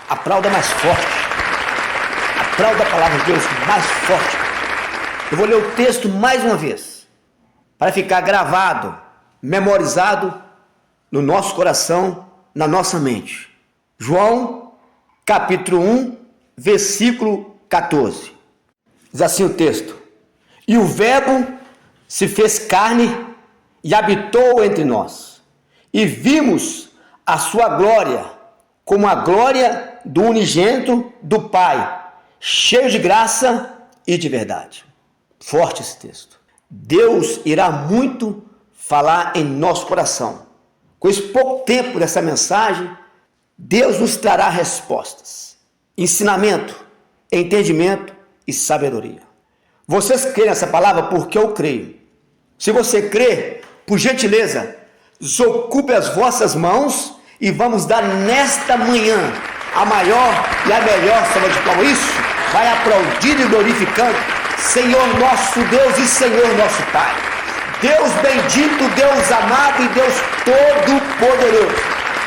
Aplauda mais forte. Aplauda a palavra de Deus mais forte. Eu vou ler o texto mais uma vez, para ficar gravado, memorizado no nosso coração, na nossa mente. João, capítulo 1, versículo 14. Diz assim o texto: E o Verbo se fez carne e habitou entre nós, e vimos a sua glória, como a glória do unigênito do Pai, cheio de graça e de verdade. Forte esse texto. Deus irá muito falar em nosso coração. Com esse pouco tempo dessa mensagem, Deus nos trará respostas, ensinamento, entendimento e sabedoria. Vocês creem nessa palavra porque eu creio. Se você crê, por gentileza, desocupe as vossas mãos e vamos dar nesta manhã a maior e a melhor salva de palmas. Isso, vai aplaudindo e glorificando Senhor nosso Deus e Senhor nosso Pai. Deus bendito, Deus amado e Deus todo-poderoso.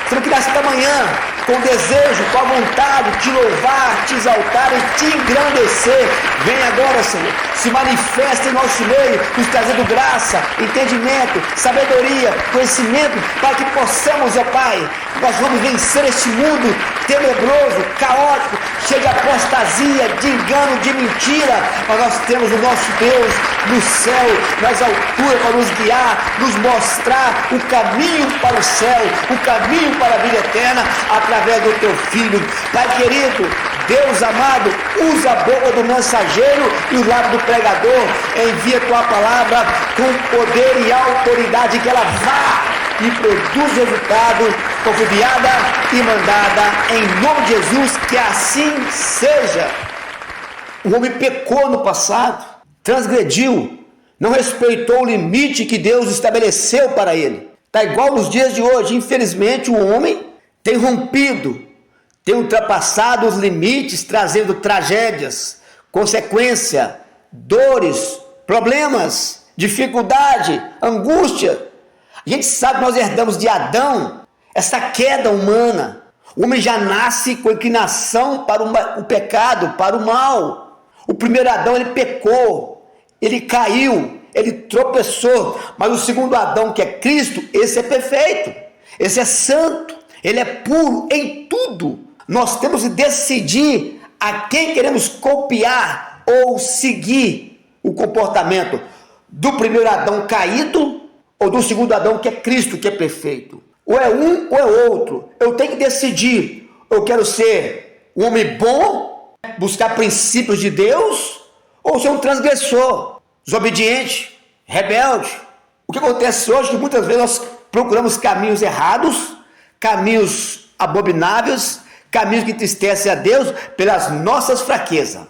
Senhor, que nesta manhã, com desejo, com a vontade de te louvar, te exaltar e te engrandecer, vem agora, Senhor, se manifesta em nosso meio, nos trazendo graça, entendimento, sabedoria, conhecimento, para que possamos, ó Pai, nós vamos vencer este mundo tenebroso, caótico, cheio de apostasia, de engano, de mentira, mas nós temos o nosso Deus no céu, nas alturas, para nos guiar, nos mostrar o caminho para o céu, o caminho para a vida eterna, através do teu Filho. Pai querido, Deus amado, usa a boca do mensageiro e o lábio do pregador, envia tua palavra com poder e autoridade, que ela vá e produz resultado, confiada e mandada, em nome de Jesus, que assim seja. O homem pecou no passado, transgrediu, não respeitou o limite que Deus estabeleceu para ele. Está igual nos dias de hoje. Infelizmente, o homem tem rompido, tem ultrapassado os limites, trazendo tragédias, consequência, dores, problemas, dificuldade, angústia. A gente sabe que nós herdamos de Adão essa queda humana. O homem já nasce com inclinação para o pecado, para o mal. O primeiro Adão, ele pecou, ele caiu, ele tropeçou. Mas o segundo Adão, que é Cristo, esse é perfeito, esse é santo, ele é puro em tudo. Nós temos que decidir a quem queremos copiar ou seguir o comportamento do primeiro Adão caído ou do segundo Adão, que é Cristo, que é perfeito. Ou é um ou é outro. Eu tenho que decidir. Eu quero ser um homem bom, buscar princípios de Deus, ou ser um transgressor, desobediente, rebelde. O que acontece hoje é que muitas vezes nós procuramos caminhos errados, caminhos abomináveis, caminhos que entristecem a Deus pelas nossas fraquezas,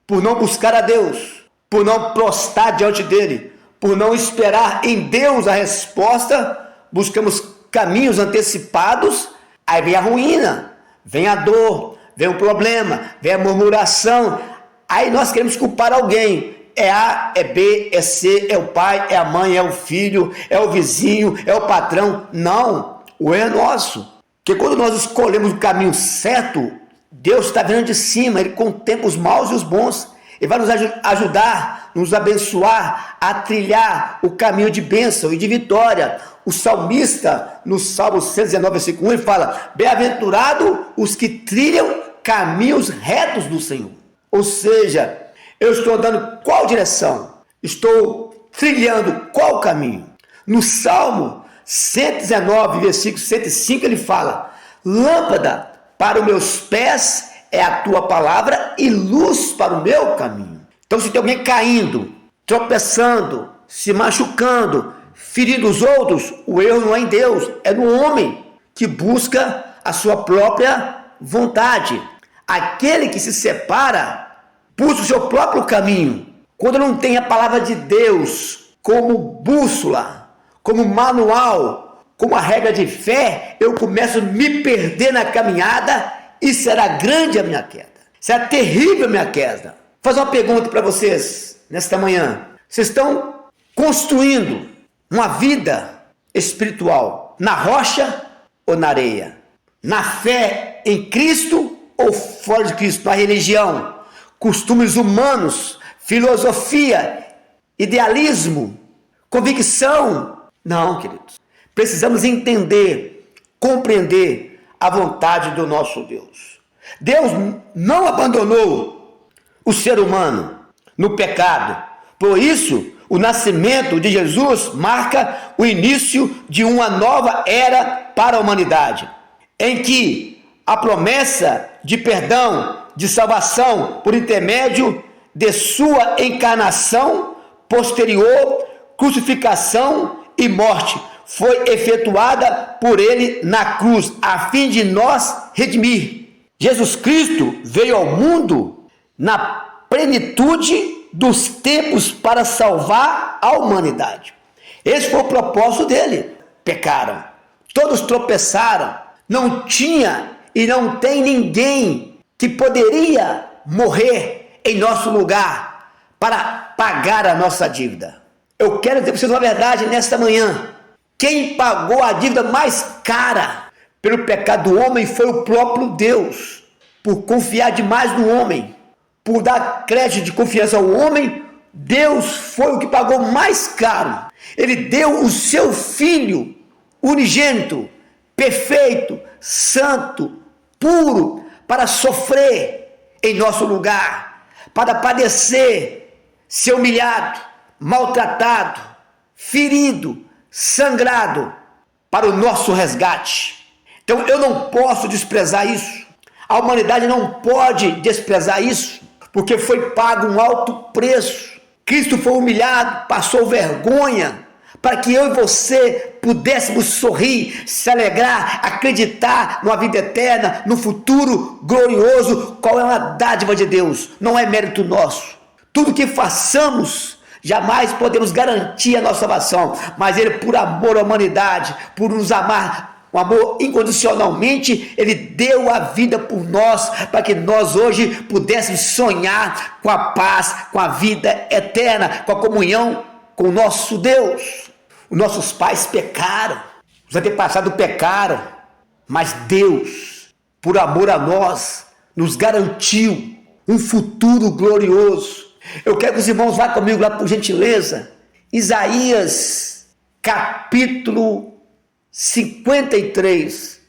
por não buscar a Deus, por não prostrar diante dele, por não esperar em Deus a resposta. Buscamos caminhos antecipados, aí vem a ruína, vem a dor, vem o problema, vem a murmuração. Aí nós queremos culpar alguém. É A, é B, é C, é o pai, é a mãe, é o filho, é o vizinho, é o patrão. Não, o erro é nosso. Porque quando nós escolhemos o caminho certo, Deus está vendo de cima, Ele contempla os maus e os bons. Ele vai nos ajudar, nos abençoar a trilhar o caminho de bênção e de vitória. O salmista, no Salmo 119, versículo 1, ele fala: bem-aventurado os que trilham caminhos retos do Senhor. Ou seja, eu estou andando qual direção? Estou trilhando qual caminho? No Salmo 119, versículo 105, ele fala: lâmpada para os meus pés é a tua palavra e luz para o meu caminho. Então, se tem alguém caindo, tropeçando, se machucando, ferindo os outros, o erro não é em Deus, é no homem que busca a sua própria vontade. Aquele que se separa, busca o seu próprio caminho. Quando não tem a palavra de Deus como bússola, como manual, como a regra de fé, eu começo a me perder na caminhada e será grande a minha queda. Será terrível a minha queda. Vou fazer uma pergunta para vocês nesta manhã. Vocês estão construindo uma vida espiritual na rocha ou na areia? Na fé em Cristo ou fora de Cristo, na religião, costumes humanos, filosofia, idealismo, convicção. Não, queridos. Precisamos entender, compreender a vontade do nosso Deus. Deus não abandonou o ser humano no pecado. Por isso, o nascimento de Jesus marca o início de uma nova era para a humanidade, em que a promessa de perdão, de salvação por intermédio de sua encarnação, posterior crucificação e morte foi efetuada por ele na cruz, a fim de nos redimir. Jesus Cristo veio ao mundo na plenitude dos tempos para salvar a humanidade. Esse foi o propósito dele. Pecaram, todos tropeçaram, não tinha e não tem ninguém que poderia morrer em nosso lugar para pagar a nossa dívida. Eu quero dizer para vocês uma verdade nesta manhã. Quem pagou a dívida mais cara pelo pecado do homem foi o próprio Deus, por confiar demais no homem. Por dar crédito de confiança ao homem, Deus foi o que pagou mais caro. Ele deu o seu Filho unigênito, perfeito, santo, puro, para sofrer em nosso lugar, para padecer, ser humilhado, maltratado, ferido, sangrado, para o nosso resgate. Então eu não posso desprezar isso. A humanidade não pode desprezar isso, porque foi pago um alto preço. Cristo foi humilhado, passou vergonha, para que eu e você pudéssemos sorrir, se alegrar, acreditar numa vida eterna, no futuro glorioso, qual é uma dádiva de Deus, não é mérito nosso. Tudo que façamos, jamais podemos garantir a nossa salvação, mas Ele, por amor à humanidade, por nos amar, um amor incondicionalmente, Ele deu a vida por nós, para que nós hoje pudéssemos sonhar com a paz, com a vida eterna, com a comunhão com o nosso Deus. Os nossos pais pecaram, os antepassados pecaram, mas Deus, por amor a nós, nos garantiu um futuro glorioso. Eu quero que os irmãos vá comigo lá, por gentileza, Isaías, capítulo 53.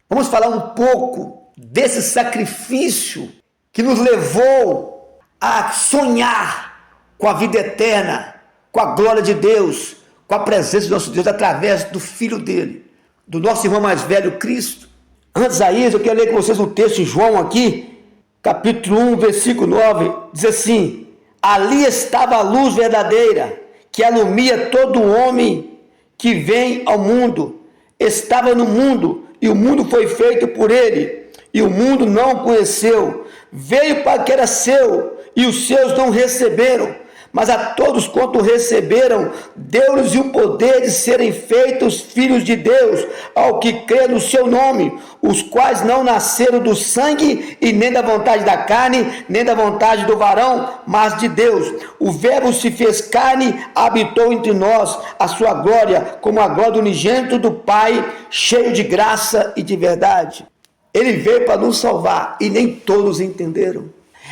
Vamos falar um pouco desse sacrifício que nos levou a sonhar com a vida eterna, com a glória de Deus, com a presença do nosso Deus através do Filho dele, do nosso irmão mais velho, Cristo. Antes de Isaías, eu quero ler com vocês um texto de João aqui, capítulo 1, versículo 9, diz assim: ali estava a luz verdadeira, que alumia todo homem que vem ao mundo. Estava no mundo, e o mundo foi feito por ele, e o mundo não o conheceu. Veio para que era seu, e os seus não receberam. Mas a todos quanto receberam, deu-lhes o poder de serem feitos filhos de Deus, ao que crê no seu nome, os quais não nasceram do sangue, e nem da vontade da carne, nem da vontade do varão, mas de Deus. O Verbo se fez carne, habitou entre nós, a sua glória, como a glória do unigênito do Pai, cheio de graça e de verdade. Ele veio para nos salvar, e nem todos entenderam.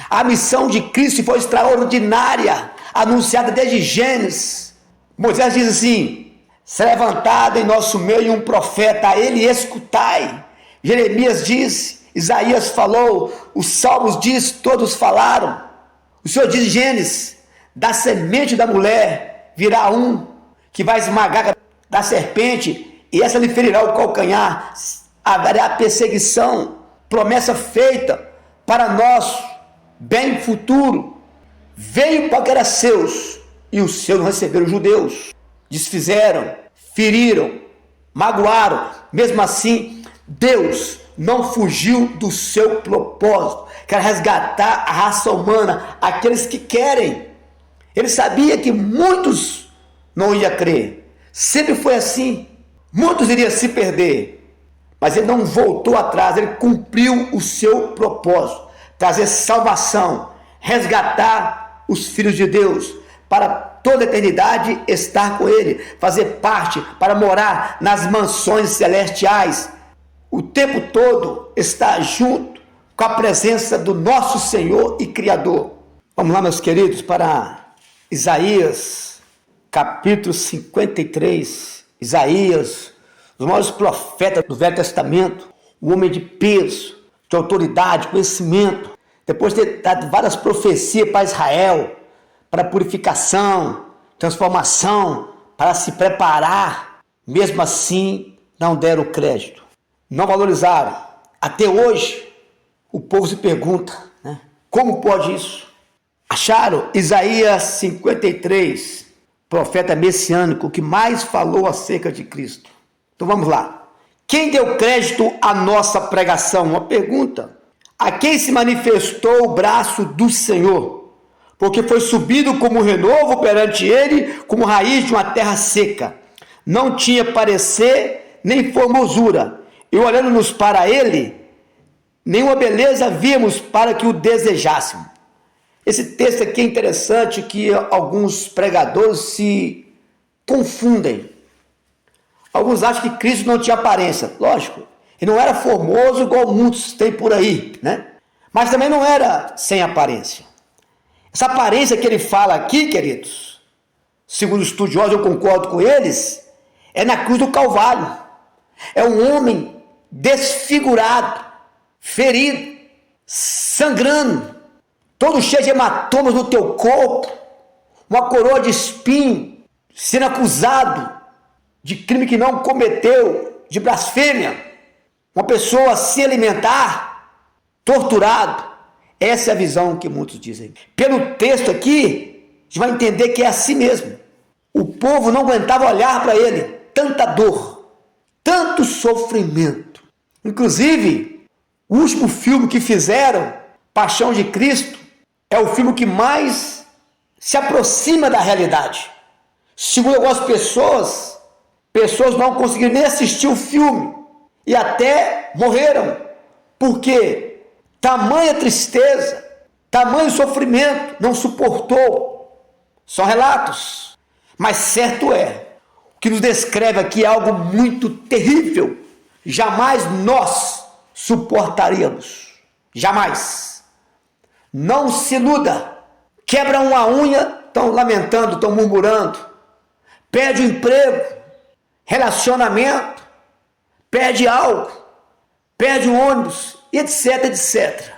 A missão de Cristo foi extraordinária, anunciada desde Gênesis. Moisés diz assim: se levantado em nosso meio um profeta, a ele escutai. Jeremias disse, Isaías falou, os Salmos diz, todos falaram. O Senhor diz em Gênesis: da semente da mulher virá um que vai esmagar da serpente, e essa lhe ferirá o calcanhar. Haverá perseguição, promessa feita para nós, bem futuro. Veio para que era seus, e os seus não receberam. Os judeus desfizeram, feriram, magoaram. Mesmo assim, Deus não fugiu do seu propósito, que era resgatar a raça humana, aqueles que querem. Ele sabia que muitos não iam crer. Sempre foi assim. Muitos iriam se perder. Mas ele não voltou atrás, ele cumpriu o seu propósito, trazer salvação, resgatar os filhos de Deus, para toda a eternidade estar com ele, fazer parte, para morar nas mansões celestiais, o tempo todo estar junto com a presença do nosso Senhor e Criador. Vamos lá, meus queridos, para Isaías, capítulo 53. Isaías, os maiores profetas do Velho Testamento, um homem de peso, de autoridade, conhecimento, depois de ter dado várias profecias para Israel, para purificação, transformação, para se preparar, mesmo assim não deram crédito, não valorizaram. Até hoje, o povo se pergunta, né? Como pode isso? Acharam Isaías 53, profeta messiânico, que mais falou acerca de Cristo. Então vamos lá. Quem deu crédito à nossa pregação? Uma pergunta. A quem se manifestou o braço do Senhor? Porque foi subido como renovo perante ele, como raiz de uma terra seca. Não tinha parecer, nem formosura. E olhando-nos para ele, nenhuma beleza víamos para que o desejássemos. Esse texto aqui é interessante, que alguns pregadores se confundem. Alguns acham que Cristo não tinha aparência. Lógico, ele não era formoso igual muitos têm por aí, né? Mas também não era sem aparência. Essa aparência que ele fala aqui, queridos, segundo os estudiosos, eu concordo com eles, é na cruz do Calvário. É um homem desfigurado, ferido, sangrando, todo cheio de hematomas no teu corpo, uma coroa de espinho, sendo acusado de crime que não cometeu, de blasfêmia, uma pessoa sem alimentar, torturado. Essa é a visão que muitos dizem. Pelo texto aqui, a gente vai entender que é assim mesmo. O povo não aguentava olhar para ele, tanta dor, tanto sofrimento. Inclusive, o último filme que fizeram, Paixão de Cristo, é o filme que mais se aproxima da realidade. Segundo algumas pessoas não conseguiram nem assistir o filme e até morreram. Por quê? Tamanha tristeza, tamanho sofrimento, não suportou. São relatos. Mas certo é, o que nos descreve aqui é algo muito terrível. Jamais nós suportaríamos. Jamais. Não se iluda. Quebra uma unha, estão lamentando, estão murmurando. Perde o emprego, relacionamento, perde algo, perde o ônibus, etc, etc.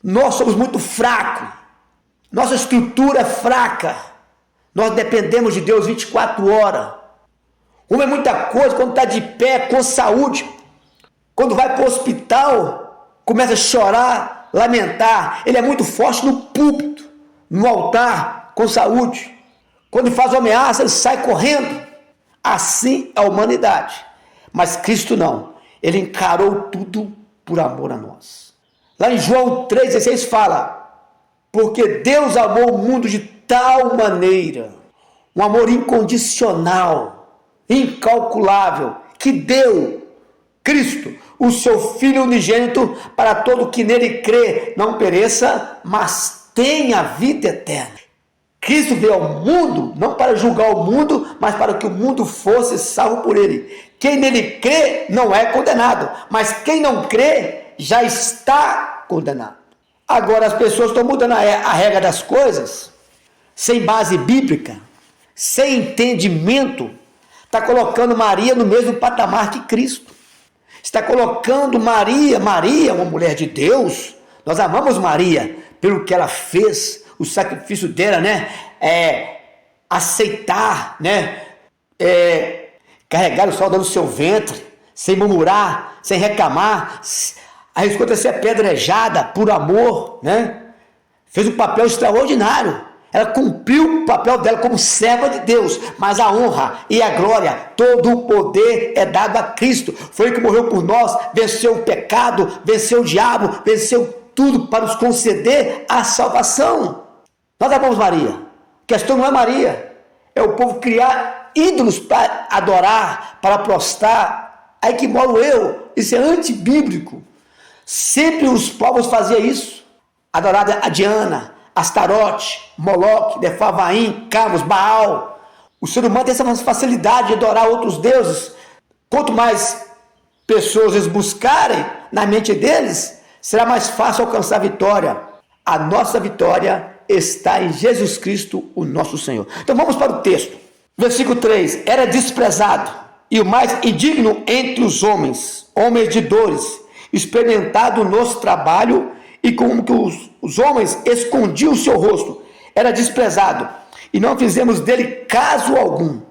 Nós somos muito fracos. Nossa estrutura é fraca. Nós dependemos de Deus 24 horas. Uma é muita coisa quando está de pé, com saúde. Quando vai para o hospital, começa a chorar, lamentar. Ele é muito forte no púlpito, no altar, com saúde. Quando faz uma ameaça, ele sai correndo. Assim é a humanidade. Mas Cristo não. Ele encarou tudo por amor a nós. Lá em João 3,16 fala: porque Deus amou o mundo de tal maneira, um amor incondicional, incalculável, que deu Cristo, o seu Filho unigênito, para todo que nele crê, não pereça, mas tenha vida eterna. Cristo veio ao mundo, não para julgar o mundo, mas para que o mundo fosse salvo por ele. Quem nele crê não é condenado, mas quem não crê já está condenado. Agora as pessoas estão mudando a regra das coisas, sem base bíblica, sem entendimento, está colocando Maria no mesmo patamar que Cristo. Está colocando Maria, uma mulher de Deus. Nós amamos Maria pelo que ela fez, o sacrifício dela, né? Aceitar, né? Carregar o saldo no seu ventre, sem murmurar, sem reclamar, arriscou de ser apedrejada por amor, né? Fez um papel extraordinário. Ela cumpriu o papel dela como serva de Deus, mas a honra e a glória, todo o poder é dado a Cristo. Foi ele que morreu por nós, venceu o pecado, venceu o diabo, venceu tudo para nos conceder a salvação. Nós amamos Maria. A questão não é Maria, é o povo criar ídolos para adorar, para prostrar. Aí que moro eu. Isso é antibíblico. Sempre os povos faziam isso. Adorar a Diana, Astarote, Moloque, Defavaim, Camus, Baal. O ser humano tem essa facilidade de adorar outros deuses. Quanto mais pessoas eles buscarem na mente deles, será mais fácil alcançar a vitória. A nossa vitória está em Jesus Cristo, o nosso Senhor. Então vamos para o texto. Versículo 3. Era desprezado e o mais indigno entre os homens, homens de dores, experimentado no nosso trabalho, e como que os homens escondiam o seu rosto. Era desprezado e não fizemos dele caso algum.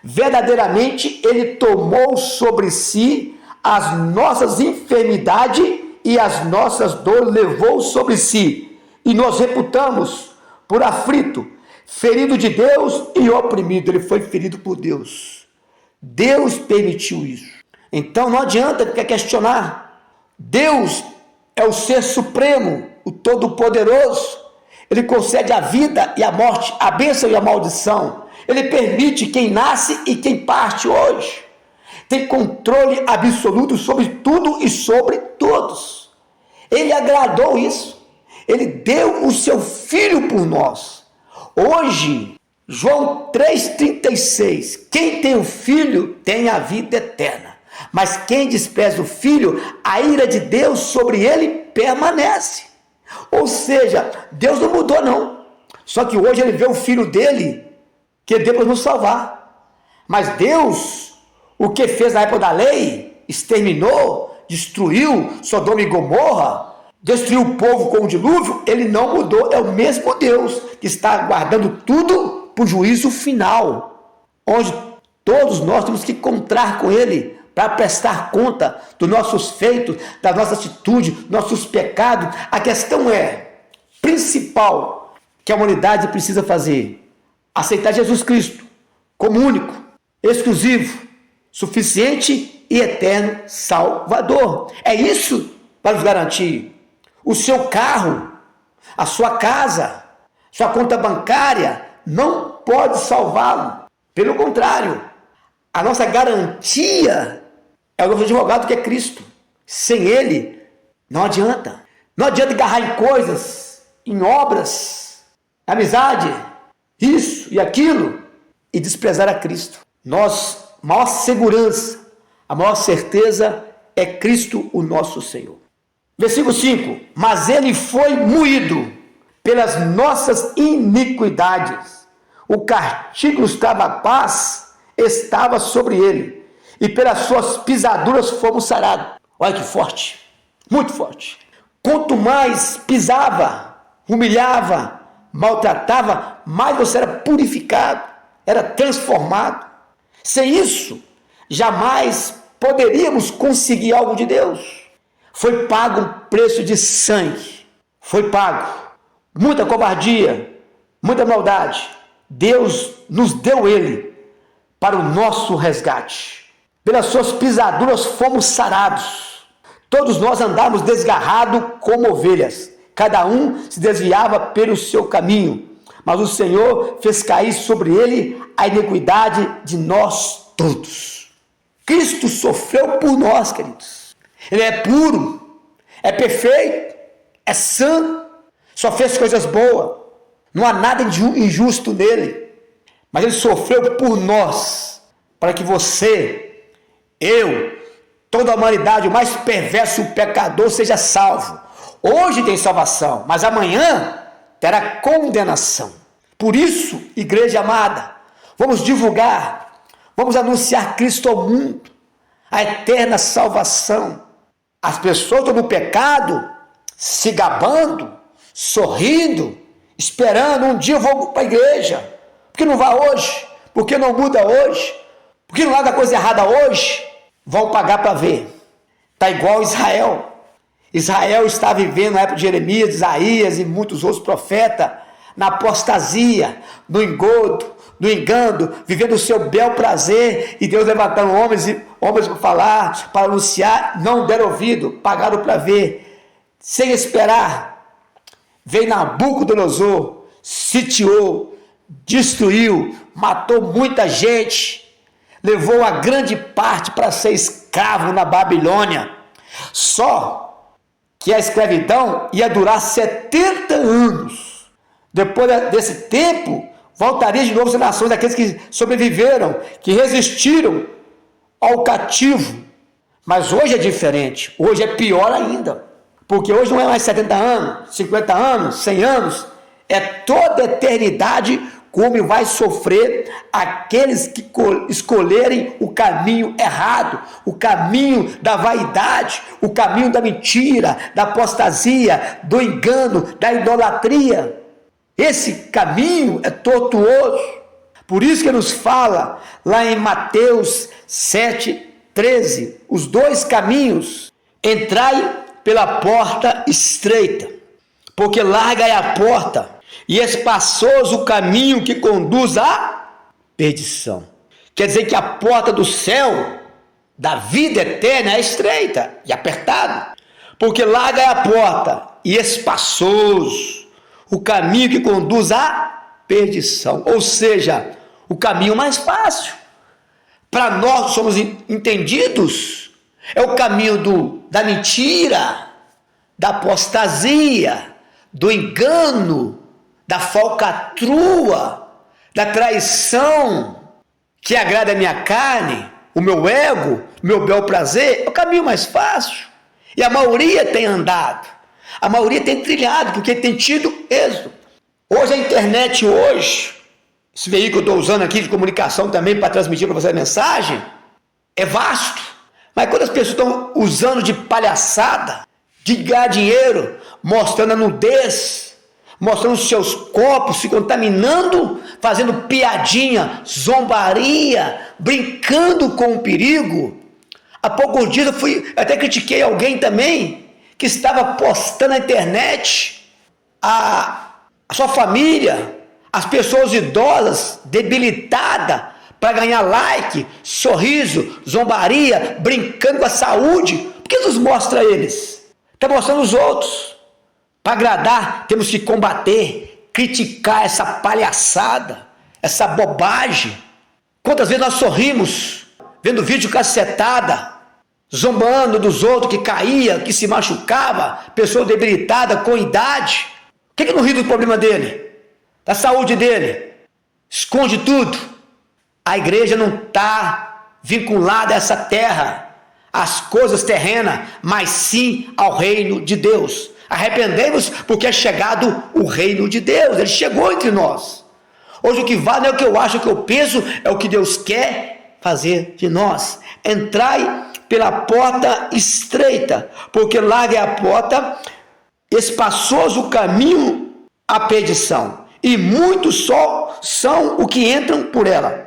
Verdadeiramente ele tomou sobre si as nossas enfermidades e as nossas dores levou sobre si, e nós reputamos por aflito, ferido de Deus e oprimido. Ele foi ferido por Deus. Deus permitiu isso. Então não adianta questionar. Deus é o ser supremo, o todo-poderoso. Ele concede a vida e a morte, a bênção e a maldição. Ele permite quem nasce e quem parte hoje. Tem controle absoluto sobre tudo e sobre todos. Ele agradou isso. Ele deu o seu filho por nós. Hoje, João 3,36, quem tem o filho tem a vida eterna. Mas quem despreza o filho, a ira de Deus sobre ele permanece. Ou seja, Deus não mudou não. Só que hoje ele vê o filho dele, que deu para nos salvar. Mas Deus, o que fez na época da lei, exterminou, destruiu Sodoma e Gomorra, destruiu o povo com o dilúvio, ele não mudou. É o mesmo Deus que está guardando tudo para o juízo final, onde todos nós temos que encontrar com ele para prestar conta dos nossos feitos, da nossa atitude, nossos pecados. A questão principal que a humanidade precisa fazer: aceitar Jesus Cristo como único, exclusivo, suficiente e eterno Salvador. É isso para nos garantir. O seu carro, a sua casa, sua conta bancária não pode salvá-lo. Pelo contrário, a nossa garantia é o nosso advogado, que é Cristo. Sem ele, não adianta. Não adianta agarrar em coisas, em obras, amizade, isso e aquilo, e desprezar a Cristo. A maior segurança, a maior certeza é Cristo, o nosso Senhor. Versículo 5. Mas ele foi moído pelas nossas iniquidades. O castigo nos dava paz, estava sobre ele, e pelas suas pisaduras fomos sarados. Olha que forte, muito forte. Quanto mais pisava, humilhava, maltratava, mais você era purificado, era transformado. Sem isso, jamais poderíamos conseguir algo de Deus. Foi pago um preço de sangue, foi pago muita covardia, muita maldade. Deus nos deu ele para o nosso resgate. Pelas suas pisaduras fomos sarados. Todos nós andávamos desgarrados como ovelhas. Cada um se desviava pelo seu caminho. Mas o Senhor fez cair sobre ele a iniquidade de nós todos. Cristo sofreu por nós, queridos. Ele é puro, é perfeito, é santo, só fez coisas boas. Não há nada injusto nele. Mas ele sofreu por nós, para que você, eu, toda a humanidade, o mais perverso, o pecador, seja salvo. Hoje tem salvação, mas amanhã terá condenação. Por isso, igreja amada, vamos divulgar, vamos anunciar Cristo ao mundo, a eterna salvação. As pessoas estão no pecado, se gabando, sorrindo, esperando, um dia eu vou para a igreja. Por que não vai hoje? Por que não muda hoje? Por que não larga coisa errada hoje? Vão pagar para ver. Está igual Israel. Israel está vivendo na época de Jeremias, Isaías e muitos outros profetas, na apostasia, no engodo, no engano, vivendo o seu bel prazer, e Deus levantando homens para falar, para anunciar, não deram ouvido, pagaram para ver, sem esperar. Veio Nabucodonosor, sitiou, destruiu, matou muita gente, levou a grande parte para ser escravo na Babilônia. Só que a escravidão ia durar 70 anos. Depois desse tempo, voltaria de novo as nações, aqueles que sobreviveram, que resistiram ao cativo. Mas hoje é diferente, hoje é pior ainda. Porque hoje não é mais 70 anos, 50 anos, 100 anos, é toda a eternidade como vai sofrer aqueles que escolherem o caminho errado, o caminho da vaidade, o caminho da mentira, da apostasia, do engano, da idolatria. Esse caminho é tortuoso. Por isso que nos fala lá em Mateus 7,13, os dois caminhos: entrai pela porta estreita, porque larga é a porta e espaçoso o caminho que conduz à perdição. Quer dizer que a porta do céu, da vida eterna, é estreita e apertada, porque larga é a porta e espaçoso o caminho que conduz à perdição, ou seja, o caminho mais fácil. Para nós somos entendidos, é o caminho da mentira, da apostasia, do engano, da falcatrua, da traição, que agrada a minha carne, o meu ego, o meu bel prazer. É o caminho mais fácil. E a maioria tem andado, a maioria tem trilhado, porque tem tido êxito. Hoje a internet, esse veículo que eu estou usando aqui de comunicação também para transmitir para você a mensagem, é vasto. Mas quando as pessoas estão usando de palhaçada, de ganhar dinheiro, mostrando a nudez, mostrando os seus corpos, se contaminando, fazendo piadinha, zombaria, brincando com o perigo. Há poucos dias eu até critiquei alguém também, que estava postando na internet a sua família, as pessoas idosas, debilitadas, para ganhar like, sorriso, zombaria, brincando com a saúde. Por que Deus mostra eles? Está mostrando os outros. Para agradar, temos que combater, criticar essa palhaçada, essa bobagem. Quantas vezes nós sorrimos, vendo vídeo cacetada, zombando dos outros que caía, que se machucava, pessoa debilitada, com idade. Por que não ri do problema dele? Da saúde dele? Esconde tudo. A igreja não está vinculada a essa terra, às coisas terrenas, mas sim ao reino de Deus. Arrependemos porque é chegado o reino de Deus, ele chegou entre nós. Hoje o que vale não é o que eu acho, o que eu penso, é o que Deus quer fazer de nós. Entrai pela porta estreita, porque larga é a porta, espaçoso o caminho à perdição, e muitos só são o que entram por ela.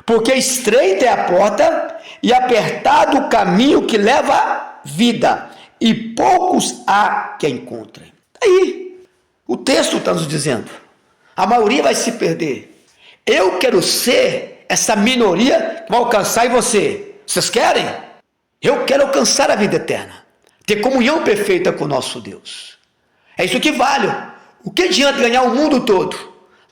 Porque estreita é a porta e apertado o caminho que leva à vida, e poucos há que a encontrem. Aí, o texto está nos dizendo, a maioria vai se perder. Eu quero ser essa minoria que vai alcançar em você. Vocês querem? Eu quero alcançar a vida eterna, ter comunhão perfeita com o nosso Deus. É isso que vale. O que adianta ganhar o mundo todo?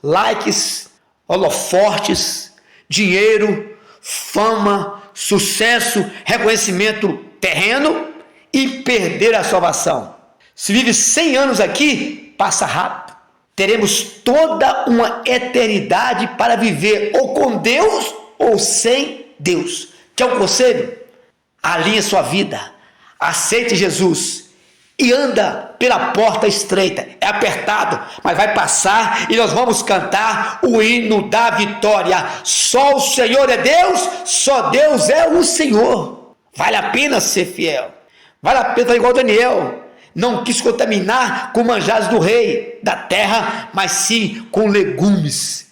Likes, holofotes, dinheiro, fama, sucesso, reconhecimento terreno e perder a salvação. Se vive 100 anos aqui, passa rápido. Teremos toda uma eternidade para viver ou com Deus ou sem Deus. Quer um conselho? Alinhe sua vida, aceite Jesus e anda pela porta estreita. É apertado, mas vai passar e nós vamos cantar o hino da vitória. Só o Senhor é Deus, só Deus é o Senhor. Vale a pena ser fiel. Vale a pena fazer igual Daniel. Não quis contaminar com manjares do rei da terra, mas sim com legumes.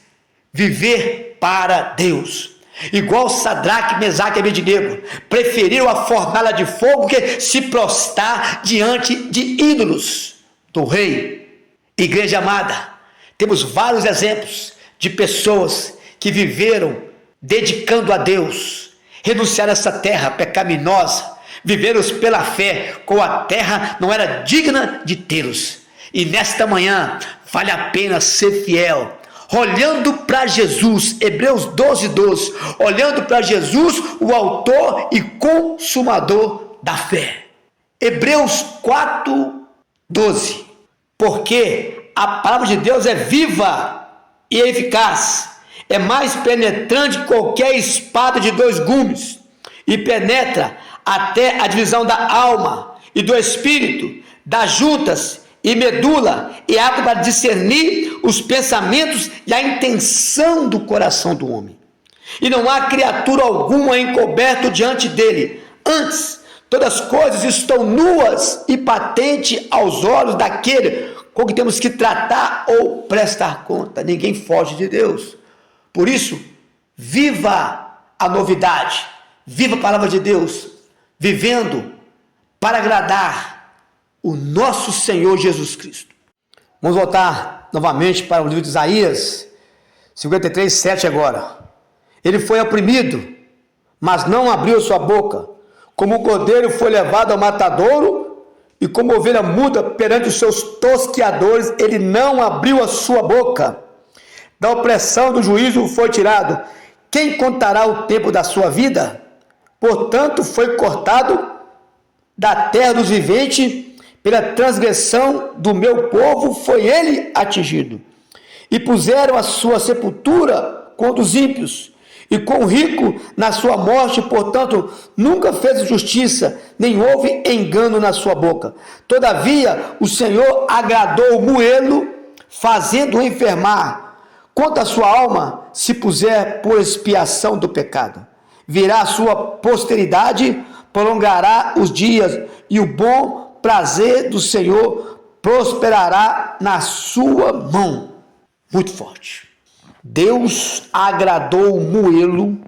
Viver para Deus. Igual Sadraque, Mesaque e Abednego, preferiram a fornalha de fogo que se prostrar diante de ídolos do rei. Igreja amada, temos vários exemplos de pessoas que viveram dedicando a Deus, renunciaram a essa terra pecaminosa, viveram pela fé, com a terra não era digna de tê-los. E nesta manhã, vale a pena ser fiel, olhando para Jesus, Hebreus 12:12, olhando para Jesus, o autor e consumador da fé. Hebreus 4:12, porque a palavra de Deus é viva e eficaz, é mais penetrante que qualquer espada de 2 gumes, e penetra até a divisão da alma e do espírito, das juntas e medula, e apto para discernir os pensamentos e a intenção do coração do homem. E não há criatura alguma encoberto diante dele. Antes, todas as coisas estão nuas e patentes aos olhos daquele com que temos que tratar ou prestar conta. Ninguém foge de Deus. Por isso, viva a novidade, viva a palavra de Deus, vivendo para agradar o nosso Senhor Jesus Cristo. Vamos voltar novamente para o livro de Isaías 53, 7 agora. Ele foi oprimido, mas não abriu sua boca. Como o cordeiro foi levado ao matadouro, e como ovelha muda perante os seus tosqueadores, ele não abriu a sua boca. Da opressão do juízo foi tirado. Quem contará o tempo da sua vida? Portanto, foi cortado da terra dos viventes, pela transgressão do meu povo foi ele atingido. E puseram a sua sepultura com os ímpios, e com o rico na sua morte, portanto, nunca fez justiça, nem houve engano na sua boca. Todavia, o Senhor agradou moê-lo, fazendo-o enfermar. Quanto à sua alma, se puser por expiação do pecado, virá a sua posteridade, prolongará os dias, e o bom prazer do Senhor prosperará na sua mão. Muito forte. Deus agradou moê-lo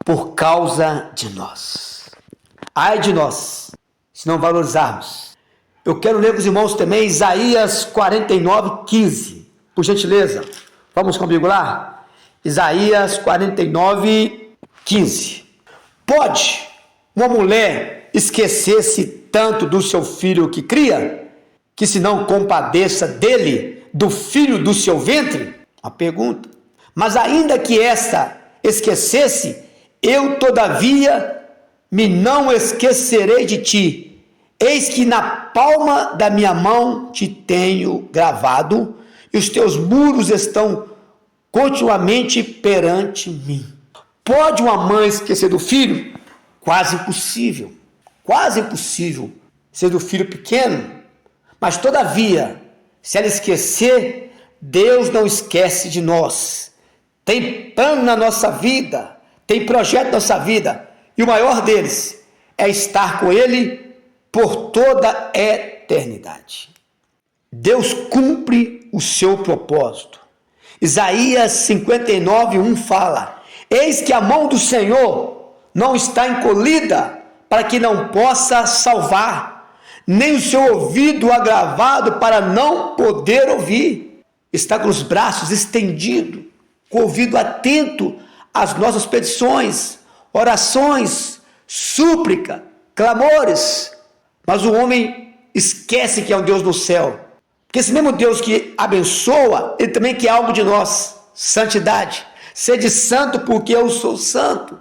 por causa de nós. Ai de nós, se não valorizarmos. Eu quero ler com os irmãos também Isaías 49, 15. Por gentileza, vamos comigo lá? Isaías 49, 15. Pode uma mulher esquecer-se tanto do seu filho que cria, que se não compadeça dele, do filho do seu ventre? A pergunta. Mas ainda que esta esquecesse, eu todavia me não esquecerei de ti. Eis que na palma da minha mão te tenho gravado, e os teus muros estão continuamente perante mim. Pode uma mãe esquecer do filho? Quase impossível. Quase impossível ser do filho pequeno. Mas todavia, se ela esquecer, Deus não esquece de nós. Tem plano na nossa vida, tem projeto na nossa vida, e o maior deles é estar com Ele por toda a eternidade. Deus cumpre o seu propósito. Isaías 59, 1 fala: eis que a mão do Senhor não está encolhida para que não possa salvar, nem o seu ouvido agravado para não poder ouvir. Está com os braços estendidos, com o ouvido atento às nossas petições, orações, súplica, clamores. Mas o homem esquece que é um Deus no céu. Porque esse mesmo Deus que abençoa, ele também quer algo de nós, santidade. Sede santo porque eu sou santo.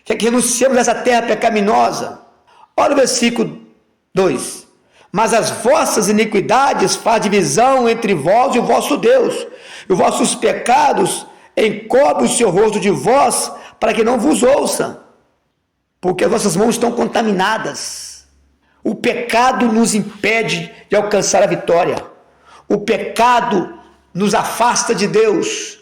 Quer que renunciemos a essa terra pecaminosa. Olha o versículo 2. Mas as vossas iniquidades fazem divisão entre vós e o vosso Deus. E os vossos pecados encobre o seu rosto de vós, para que não vos ouça, porque as vossas mãos estão contaminadas. O pecado nos impede de alcançar a vitória. O pecado nos afasta de Deus.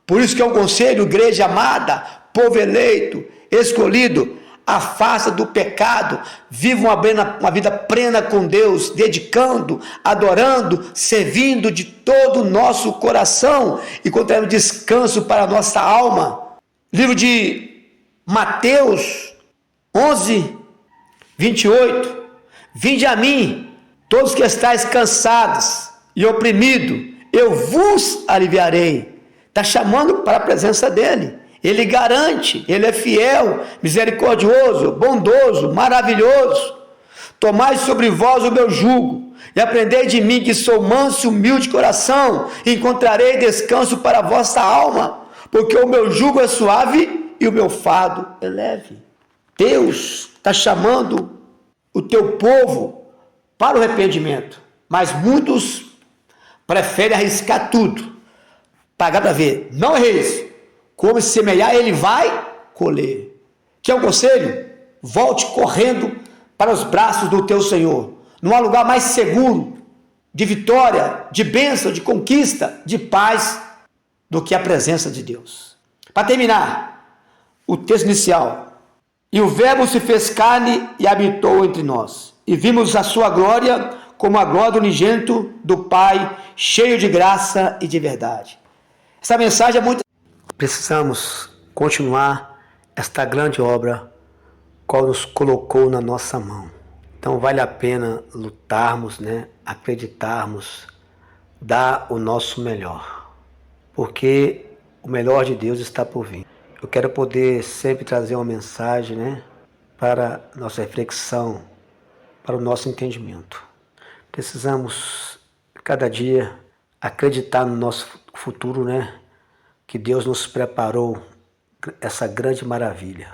Por isso que é um conselho, igreja amada, povo eleito, escolhido, afasta do pecado, viva uma vida plena com Deus, dedicando, adorando, servindo de todo o nosso coração, e encontraremos descanso para a nossa alma. Livro de Mateus 11, 28. Vinde a mim, todos que estáis cansados e oprimidos, eu vos aliviarei. Está chamando para a presença dele. Ele garante, ele é fiel, misericordioso, bondoso, maravilhoso. Tomai sobre vós o meu jugo, e aprendei de mim, que sou manso e humilde de coração, e encontrarei descanso para a vossa alma, porque o meu jugo é suave e o meu fardo é leve. Deus está chamando o teu povo para o arrependimento, mas muitos preferem arriscar tudo, pagar para ver. Não é isso. Como semear, ele vai colher. Que é o conselho? Volte correndo para os braços do teu Senhor. não há lugar mais seguro de vitória, de bênção, de conquista, de paz, do que a presença de Deus. Para terminar, o texto inicial. E o Verbo se fez carne e habitou entre nós. E vimos a sua glória como a glória do unigênito do Pai, cheio de graça e de verdade. Essa mensagem é muito... Precisamos continuar esta grande obra qual nos colocou na nossa mão. Então vale a pena lutarmos, acreditarmos, dar o nosso melhor, porque o melhor de Deus está por vir. Eu quero poder sempre trazer uma mensagem, para nossa reflexão, para o nosso entendimento. Precisamos, cada dia, acreditar no nosso futuro, que Deus nos preparou essa grande maravilha.